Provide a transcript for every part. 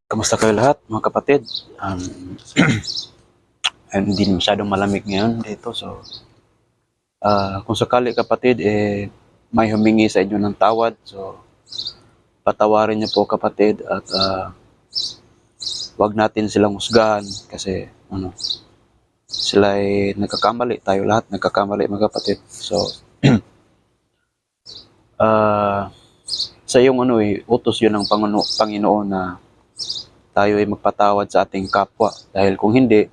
Kamusta kayo lahat mga kapatid? Hindi masyadong malamig ngayon dito. So, kung sakali kapatid, may humingi sa inyo ng tawad. So, patawarin niyo po kapatid at wag natin silang husgahan kasi sila ay nagkakamali. Tayo lahat nagkakamali mga kapatid. So, sa yung utos yun ng Panginoon na tayo ay magpatawad sa ating kapwa. Dahil kung hindi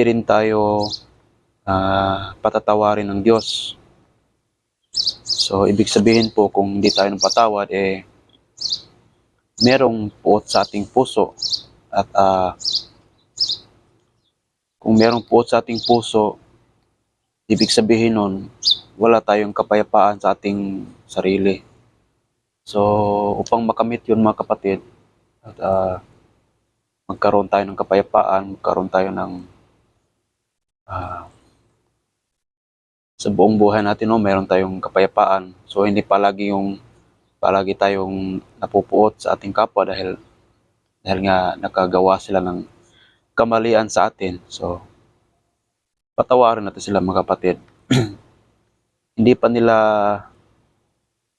rin tayo patatawarin ng Diyos. So, ibig sabihin po kung hindi tayo patawad, merong puot sa ating puso. At kung merong puot sa ating puso, ibig sabihin nun, wala tayong kapayapaan sa ating sarili. So, upang makamit yun mga kapatid, at magkaroon tayo ng kapayapaan, magkaroon tayo ng sa buong buhay natin, meron tayong kapayapaan. So, hindi palagi tayong napupuot sa ating kapwa dahil nga nakagawa sila ng kamalian sa atin. So, patawarin natin sila mga kapatid.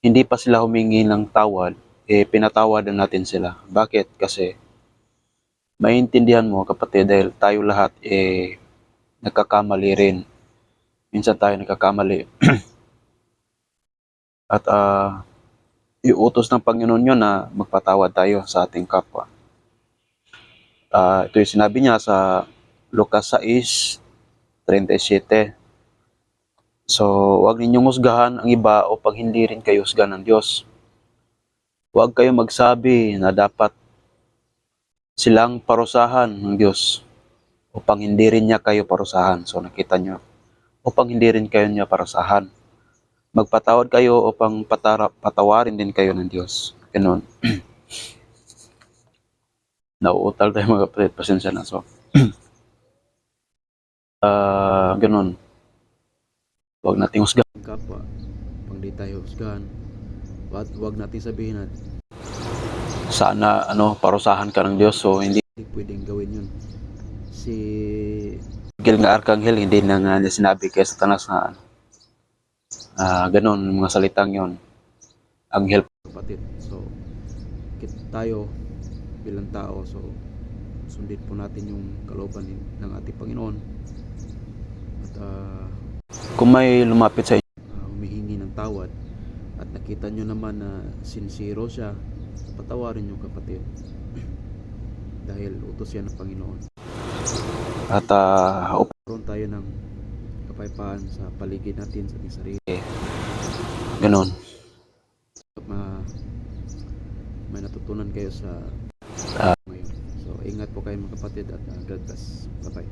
Hindi pa sila humingi ng tawad, pinatawadan natin sila. Bakit? Kasi maintindihan mo kapatid, dahil tayo lahat nagkakamali rin. Minsan tayo nagkakamali. At iutos ng Panginoon yun na magpatawad tayo sa ating kapwa. Ito yung sinabi niya sa Lucas 6:37. So, huwag ninyong husgahan ang iba upang hindi rin kayo husgahan ng Diyos. Huwag kayong magsabi na dapat silang parusahan ng Diyos upang hindi rin niya kayo parusahan. So, nakita nyo, upang hindi rin kayo niya parusahan. Magpatawad kayo upang patawarin din kayo ng Diyos. Ganun. Nauutal tayo mga kapatid, pasensya na. So, ganun. Huwag nating husgahan kapwa. Pag di tayo husgahan, huwag nating sabihin na sana parusahan ka ng Diyos. So, hindi pwedeng gawin yun. Si Miguel nga Arkanghel, hindi na nga niya sinabi kay Satanas na ganun, mga salitang yon. Anghel kapatid. So, tayo bilang tao, so sundin po natin yung kalooban ng ating Panginoon. At kung may lumapit sa inyo, humihingi ng tawad, at nakita nyo naman na sincero siya, patawarin nyo kapatid. Dahil utos yan ng Panginoon. At upron tayo ng kapayapaan sa paligid natin, sa ating sarili. Ganon. May natutunan kayo sa ngayon. So, ingat po kayo mga kapatid at God bless. Bye-bye.